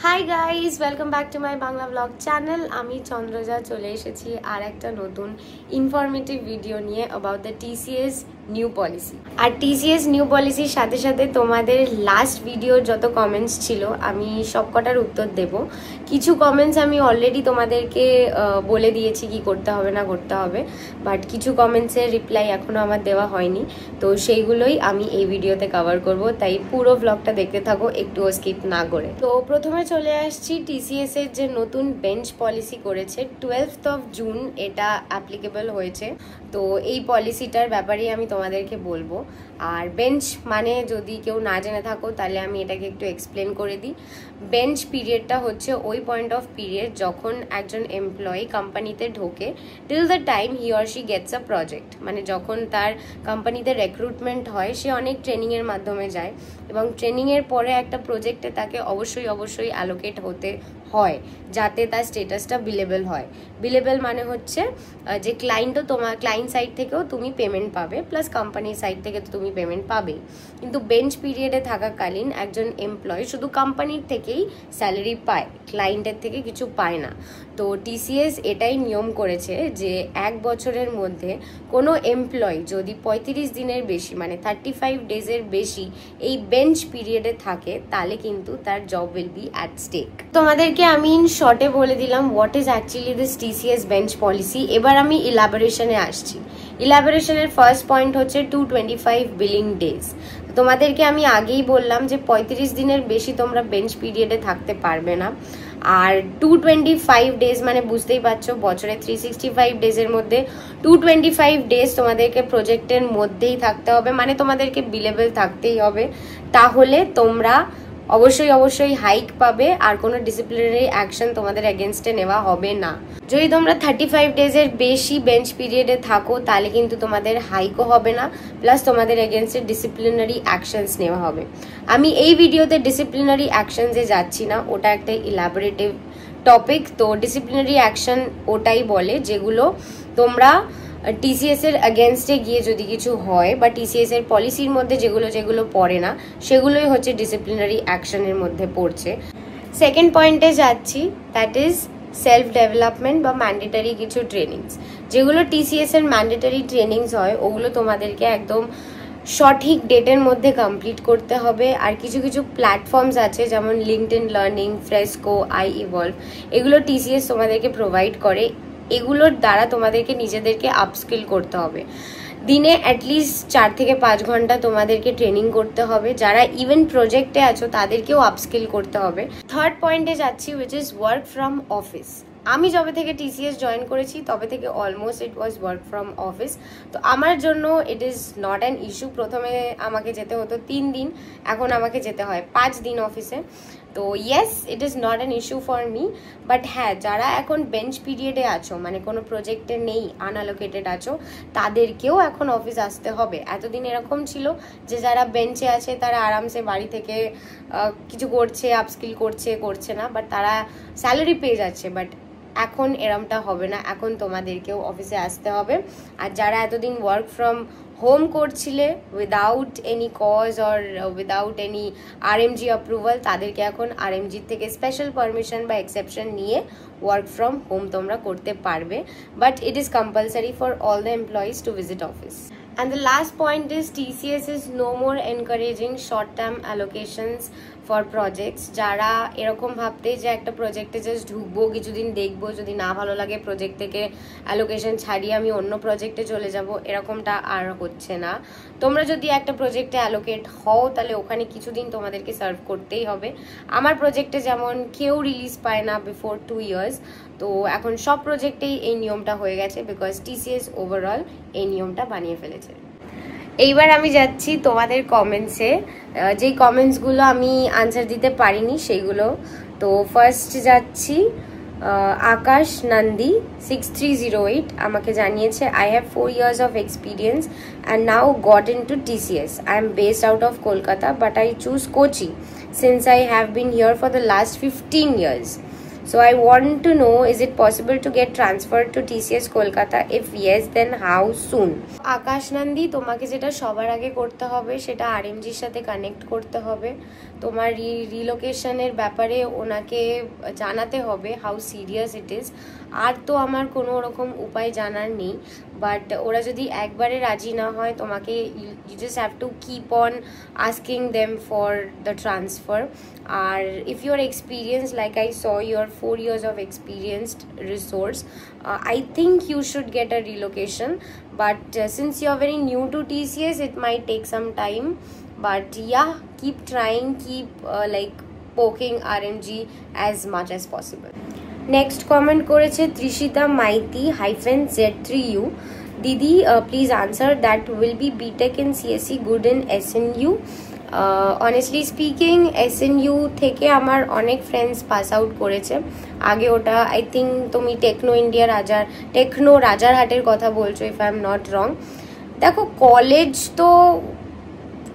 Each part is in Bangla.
High guys, welcome back to my Bangla blog channel. আমি চন্দ্রজা চলে এসেছি আর একটা নতুন ইনফরমেটিভ ভিডিও নিয়ে about the TCS new policy. আর টিসিএস নিউ পলিসির সাথে সাথে তোমাদের লাস্ট ভিডিওর যত কমেন্টস ছিল আমি সবকটার উত্তর দেব। কিছু কমেন্টস আমি অলরেডি তোমাদেরকে বলে দিয়েছি কি করতে হবে না করতে হবে, বাট কিছু কমেন্টসের রিপ্লাই এখনও আমার দেওয়া হয়নি, তো সেইগুলোই আমি এই ভিডিওতে কভার করব। তাই পুরো ব্লগটা দেখতে থাকো, একটুও স্কিপ না করে। তো প্রথমে চলে আসছি টিসিএস এর যে নতুন বেঞ্চ পলিসি করেছে 12th of জুন এটা অ্যাপ্লিকেবল হয়েছে। তো এই পলিসিটার ব্যাপারেই আমি তোমাদেরকে বলবো। আর বেঞ্চ মানে যদি কেউ না জেনে থাকো তাহলে আমি এটাকে একটু এক্সপ্লেন করে দিই। বেঞ্চ পিরিয়ডটা হচ্ছে ওই পয়েন্ট অফ পিরিয়ড যখন একজন এমপ্লয়ি কোম্পানিতে ঢোকে till the time he or she gets a project, মানে যখন তার কোম্পানিতে রিক্রুটমেন্ট হয় সে অনেক ট্রেনিংয়ের মাধ্যমে যায় এবং ট্রেনিংয়ের পরে একটা প্রজেক্টে তাকে অবশ্যই অ্যালোকেট হতে হয় যাতে তার স্টেটাসটা বিলেবল হয়। বিলেবল মানে হচ্ছে যে ক্লায়েন্টও তোমার ক্লায়েন্ট সাইড থেকেও তুমি পেমেন্ট পাবে, প্লাস কোম্পানির সাইড থেকে তো তুমি পেমেন্ট পাবেই। কিন্তু বেঞ্চ পিরিয়ডে থাকাকালীন একজন এমপ্লয়ি শুধু কোম্পানির থেকেই স্যালারি পায়, ক্লায়েন্টের থেকে কিছু পায় না। তো টিসিএস এটাই নিয়ম করেছে যে 1 বছরের মধ্যে কোনো এমপ্লয়ি যদি 35 দিনের বেশি মানে 35 ডেজের বেশি এই বেঞ্চ পিরিয়ডে থাকে তাহলে কিন্তু তার job will be at stake. তোমাদেরকে আমি ইন শর্টে বলে দিলাম what is actually this TCS bench policy. এবার আমি ইলাবোরেশনে আসছি। ইলাবোরেশনের ফার্স্ট পয়েন্ট হচ্ছে 225 বিলিং ডেজ। তোমাদেরকে আমি আগেই বললাম যে 35 দিনের বেশি তোমরা বেঞ্চ পিরিয়ডে থাকতে পারবে না। আর 225 ডেজ মানে বুঝতেই পারছো বছরে 365 ডেজের মধ্যে 225 ডেজ তোমাদেরকে প্রজেক্টের মধ্যেই থাকতে হবে, মানে তোমাদেরকে বিলেবল থাকতেই হবে। তাহলে তোমরা অবশ্যই হাইক পাবে আর কোনো ডিসিপ্লিনারি অ্যাকশন তোমাদের এগেনস্টে নেওয়া হবে না। যদি তোমরা 35 ডেজের বেশি বেঞ্চ পিরিয়ডে থাকো তাহলে কিন্তু তোমাদের হাইকও হবে না, প্লাস তোমাদের এগেনস্টে ডিসিপ্লিনারি অ্যাকশনস নেওয়া হবে। আমি এই ভিডিওতে ডিসিপ্লিনারি অ্যাকশনসে যাচ্ছি না, ওটা একটা ইলাবোরেটিভ টপিক। তো ডিসিপ্লিনারি অ্যাকশন ওটাই বলে যেগুলো তোমরা টিসিএস এর এগেনস্টে গিয়ে যদি কিছু হয় বা টিসিএস এর পলিসির মধ্যে যেগুলো পড়ে না সেগুলোই হচ্ছে ডিসিপ্লিনারি অ্যাকশনের মধ্যে পড়ছে। সেকেন্ড পয়েন্টে যাচ্ছি, দ্যাট ইজ সেলফ ডেভেলপমেন্ট বা ম্যান্ডেটারি কিছু ট্রেনিংস। যেগুলো টিসিএস এর ম্যান্ডেটারি ট্রেনিংস হয় ওগুলো তোমাদেরকে একদম সঠিক ডেটের মধ্যে কমপ্লিট করতে হবে। আর কিছু প্ল্যাটফর্মস আছে যেমন লিঙ্কডইন লার্নিং, ফ্রেস্কো, iEvolve, এগুলো টিসিএস তোমাদেরকে প্রোভাইড করে। এগুলোর দ্বারা তোমাদেরকে নিজেদেরকে আপস্কিল করতে হবে। দিনে অ্যাটলিস্ট 4 থেকে 5 ঘন্টা তোমাদেরকে ট্রেনিং করতে হবে। যারা ইভেন প্রজেক্টে আছো তাদেরকেও আপস্কিল করতে হবে। থার্ড পয়েন্টে যাচ্ছি, which is work from office. আমি যবে থেকে টিসিএস জয়েন করেছি তবে থেকে almost it was work from office. তো আমার জন্য it is not an issue. প্রথমে আমাকে যেতে হতো 3 দিন, এখন আমাকে যেতে হয় 5 দিন অফিসে। তো yes, it is not an issue for me. But হ্যাঁ, যারা এখন বেঞ্চ পিরিয়ডে আছো মানে কোনো প্রজেক্টে নেই, আনঅ্যালোকেটেড আছো, তাদেরকেও এখন অফিস আসতে হবে। এতদিন এরকম ছিল যে যারা বেঞ্চে আছে তারা আরামসে বাড়ি থেকে কিছু করছে, আপস্কিল করছে না, বাট তারা স্যালারি পেয়ে যাচ্ছে। বাট এখন এরমটা হবে না, এখন তোমাদেরকেও অফিসে আসতে হবে। আর যারা এতদিন ওয়ার্ক ফ্রম হোম করছিলে without any cause or without any RMG approval, তাদেরকে এখন আরএমজি থেকে স্পেশাল পারমিশন বা এক্সেপশন নিয়ে ওয়ার্ক ফ্রম হোম তোমরা করতে পারবে। But it is compulsory for all the employees to visit office. And the last point is TCS is no more encouraging short-term allocations for projects. যারা এরকম ভাবতে যে একটা প্রজেক্টে জাস্ট ঢুকবো, কিছুদিন দেখবো, যদি না ভালো লাগে প্রজেক্ট থেকে অ্যালোকেশন ছাড়িয়ে আমি অন্য প্রজেক্টে চলে যাব, এরকমটা আর হচ্ছে না। তোমরা যদি একটা প্রজেক্টে অ্যালোকেট হও তাহলে ওখানে কিছুদিন তোমাদেরকে সার্ভ করতেই হবে। আমার প্রজেক্টে যেমন কেউ রিলিজ পায় না বিফোর 2 ইয়ার্স, তো এখন সব প্রজেক্টেই এই নিয়মটা হয়ে গেছে বিকজ টিসিএস ওভারঅল এই নিয়মটা বানিয়ে ফেলেছে। এইবার আমি যাচ্ছি তোমাদের কমেন্টসে, যেই কমেন্টসগুলো আমি আনসার দিতে পারিনি সেইগুলো। তো ফার্স্ট যাচ্ছি, আকাশ নন্দী 6308 আমাকে জানিয়েছে, I have 4 years of experience and now got into TCS. I am based out of Kolkata but I choose Kochi since I have been here for the last 15 years. So I want to know, is it possible to get transferred to TCS Kolkata? If yes, then how soon? আকাশ নন্দী, তোমাকে যেটা সবার আগে করতে হবে সেটা আরএমজির সাথে কানেক্ট করতে হবে। তোমার রিলোকেশনের ব্যাপারে ওনাকে জানাতে হবে হাউ সিরিয়াস ইট ইজ। আর তো আমার কোনো রকম উপায় জানার নেই, বাট ওরা যদি একবারে রাজি না হয় তোমাকে you just have to keep on asking them for the transfer. আর if your experience, like I saw your 4 years of experienced resource, I think you should get a relocation, but since you are very new to TCS, it might take some time, but yeah, keep trying, keep like poking RMG as much as possible. Next comment করেছে ত্রিশিতা Maiti -Z3U, Didi, please answer that, will be BTech in CSE good in SNU? Honestly speaking SNU থেকে আমার অনেক ফ্রেন্ডস পাস আউট করেছে আগে। ওটা আই থিঙ্ক তুমি টেকনো রাজারহাটের কথা বলছো, if I am not wrong. দেখো, কলেজ তো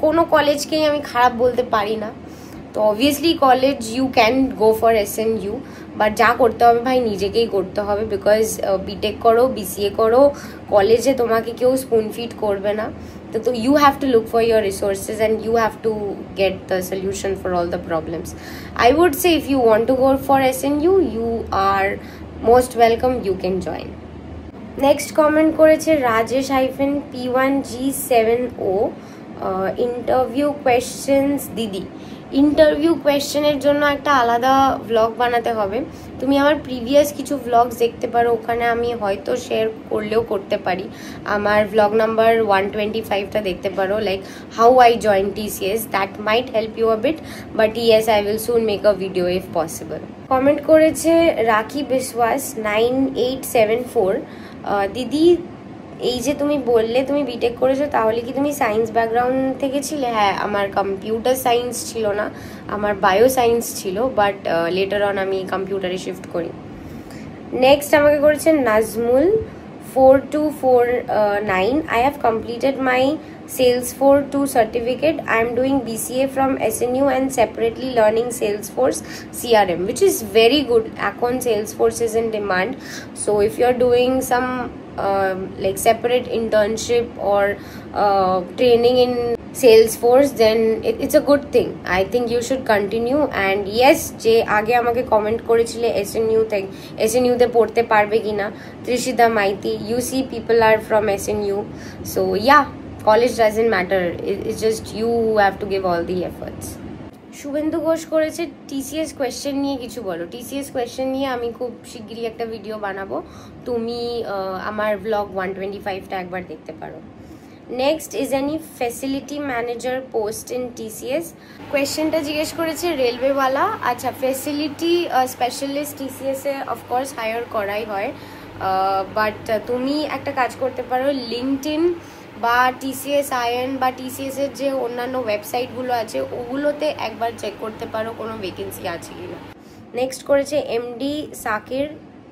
কোনো কলেজকেই আমি খারাপ বলতে পারি না, তো obviously college you can go for SNU, but যা করতে হবে ভাই নিজেকেই করতে হবে, বিকজ বিটেক করো, BCA করো, কলেজে তোমাকে কেউ স্পুন ফিড করবে না। তো you have to look for your resources and you have to get the solution for all the problems. I would say if you want to go for SNU, you are most welcome, you can join. Next comment করেছে Rajesh-P1G7O, interview questions দিদি। ইন্টারভিউ কোয়েশ্চেনের জন্য একটা আলাদা ভ্লগ বানাতে হবে। তুমি আমার প্রিভিয়াস কিছু ভ্লগস দেখতে পারো, ওখানে আমি হয়তো শেয়ার করলেও করতে পারি। আমার ভ্লগ নাম্বার 125টা দেখতে পারো, like how I join TCS, that might help you a bit, but yes I will soon make a video if possible. Comment করেছে রাখি বিশ্বাস 9874, দিদি এই যে তুমি বললে তুমি বিটেক করেছো, তাহলে কি তুমি সায়েন্স ব্যাকগ্রাউন্ড থেকে ছিলে? হ্যাঁ, আমার কম্পিউটার সায়েন্স ছিল না, আমার বায়ো সায়েন্স ছিল, বাট লেটার অন আমি কম্পিউটারে শিফট করি। নেক্সট আমাকে করেছে Nazmul 4249, I have completed my Salesforce 2 certificate. I am doing BCA from SNU and separately learning Salesforce CRM, which is very good. এখন Salesforce is in demand, so if you are doing some like separate internship or training in Salesforce, then it's a good thing. I think you should continue. And yes, যে আগে আমাকে কমেন্ট করেছিলে SNU তে পড়তে পারবে কিনা, ত্রিশিতা Maiti, you see people are from SNU, so yeah, college doesn't matter, it's just you have to give all the efforts. Suvendu Ghosh করেছে TCS কোয়েশ্চেন নিয়ে কিছু বলো। TCS কোয়েশ্চেন নিয়ে আমি খুব শিগগিরই একটা ভিডিও বানাবো, তুমি আমার ব্লগ 125টা একবার দেখতে পারো। Next, is any facility manager post in TCS? কোয়েশ্চেনটা জিজ্ঞেস করেছে রেলওয়েওয়ালা। আচ্ছা, ফ্যাসিলিটি স্পেশালিস্ট TCS এ অফকোর্স হায়ার করাই হয়, বাট তুমি একটা কাজ করতে পারো, লিঙ্কডইন বা TCS IN বা TCS এর যে অন্যান্য ওয়েবসাইটগুলো আছে ওগুলোতে একবার চেক করতে পারো কোনো ভ্যাকেন্সি আছে কিনা। নেক্সট করেছে MD साकिर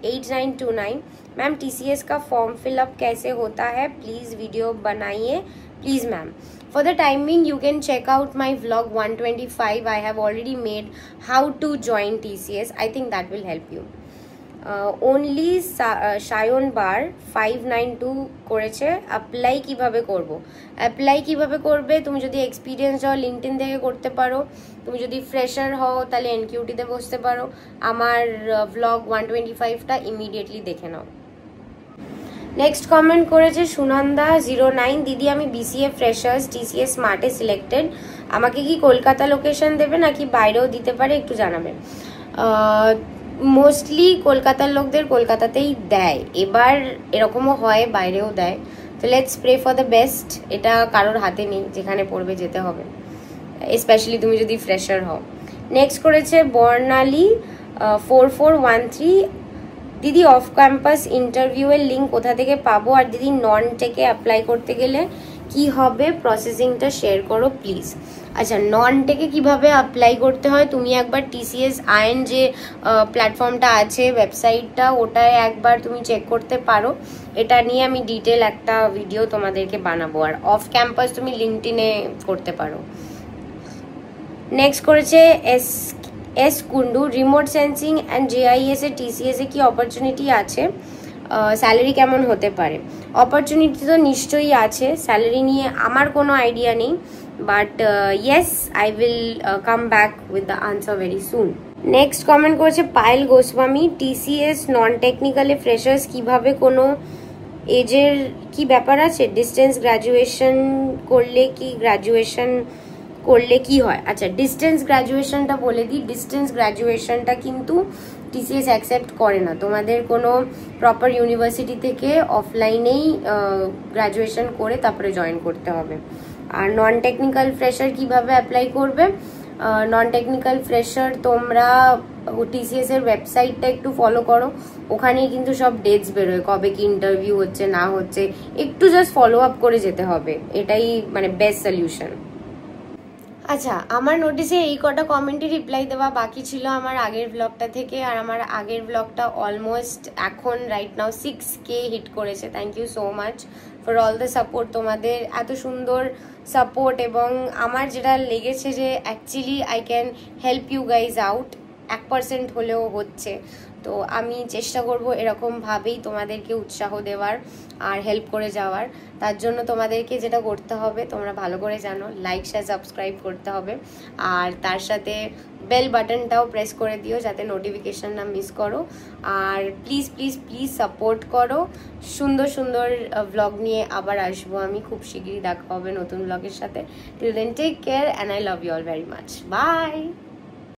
8929, मैम TCS का फॉर्म फिलअप कैसे होता है, प्लीज़ वीडियो बनाइए please ma'am. For the time being, you can check out my vlog 125. I have already made how to join TCS. I think that will help you. Only Shayon Bar 592 করেছে অ্যাপ্লাই কিভাবে করব। অ্যাপ্লাই কিভাবে করবে, তুমি যদি এক্সপিরিয়েন্স হও লিঙ্কডইন থেকে করতে পারো, তুমি যদি ফ্রেশার হও তাহলে NQT-তে বসতে পারো। আমার ভ্লগ 125টা ইমিডিয়েটলি দেখে নাও। নেক্সট কমেন্ট করেছে সুনন্দা 09, দিদি আমি BCA ফ্রেশার্স TCS স্মার্টে সিলেক্টেড, আমাকে কি কলকাতা লোকেশন দেবে নাকি বাইরেও দিতে পারে, একটু জানাবেন। মোস্টলি কলকাতার লোকদের কলকাতাতেই দেয়, এবার এরকমও হয় বাইরেও দেয়, তো let's pray for the best. এটা কারোর হাতে নেই, যেখানে পড়বে যেতে হবে, স্পেশালি তুমি যদি ফ্রেশার হও। নেক্সট করেছে বর্ণালী 4413, দিদি অফ ক্যাম্পাস ইন্টারভিউয়ের লিঙ্ক কোথা থেকে পাবো, আর দিদি নন টেকে অ্যাপ্লাই করতে গেলে কি হবে প্রসেসিংটা শেয়ার করো প্লিজ। আচ্ছা, নন টেকে কিভাবে অ্যাপ্লাই করতে হয়, তুমি একবার TCS IN যে প্ল্যাটফর্মটা আছে ওয়েবসাইটটা, ওটায় একবার তুমি চেক করতে পারো, এটা নিয়ে আমি ডিটেল একটা ভিডিও তোমাদেরকে বানাবো। আর অফ ক্যাম্পাস তুমি লিঙ্কডইনে করতে পারো। নেক্সট করেছে S Kundu, remote sensing and JIS A TCS এ কি অপরচুনিটি আছে, স্যালারি কেমন হতে পারে? অপরচুনিটি তো নিশ্চয়ই আছে, স্যালারি নিয়ে আমার কোনো আইডিয়া নেই, but yes I will come back with the answer very soon. Next comment করেছে পায়েল গোস্বামী, TCS নন টেকনিক্যালে ফ্রেশার্স কিভাবে কোনো এজের কি ব্যাপার আছে? ডিস্টেন্স গ্র্যাজুয়েশন করলে কি হয়? আচ্ছা, ডিস্টেন্স গ্র্যাজুয়েশনটা বলে দিই, ডিস্টেন্স গ্র্যাজুয়েশনটা কিন্তু TCS অ্যাকসেপ্ট করে না। তোমাদের কোনো প্রপার ইউনিভার্সিটি থেকে অফলাইনেই গ্র্যাজুয়েশন করে তারপরে জয়েন করতে হবে। আর নন টেকনিক্যাল ফ্রেশার কিভাবে অ্যাপ্লাই করবে? নন টেকনিক্যাল ফ্রেশার তোমরা TCS এর ওয়েবসাইটটা একটু ফলো করো, ওখানেই কিন্তু সব ডেটস বেরোয়, কবে কি ইন্টারভিউ হচ্ছে না হচ্ছে, একটু জাস্ট ফলো আপ করে যেতে হবে, এটাই মানে বেস্ট সলিউশন। আচ্ছা, আমার নোটিসে এই কটা কমেন্টে রিপ্লাই দেওয়া বাকি ছিল আমার আগের ব্লগটা থেকে, আর আমার আগের ব্লগটা অলমোস্ট এখন রাইট নাও 6K হিট করেছে। Thank you so much for all the support, তোমাদের এত সুন্দর সাপোর্ট, এবং আমার যেটা লেগেছে যে actually I can help you guys out, 1% হলেও হচ্ছে। তো আমি চেষ্টা করব এরকমভাবেই তোমাদেরকে উৎসাহ দেওয়ার আর হেল্প করে যাওয়ার। তার জন্য তোমাদেরকে যেটা করতে হবে তোমরা ভালো করে জানো, লাইক শেয়ার সাবস্ক্রাইব করতে হবে, আর তার সাথে বেল বাটনটাও প্রেস করে দিও যাতে নোটিফিকেশন না মিস করো। আর প্লিজ প্লিজ প্লিজ সাপোর্ট করো, সুন্দর সুন্দর ব্লগ নিয়ে আবার আসবো আমি, খুব শীঘ্রই দেখা হবে নতুন ব্লগের সাথে। Till then take care and I love you all very much, by.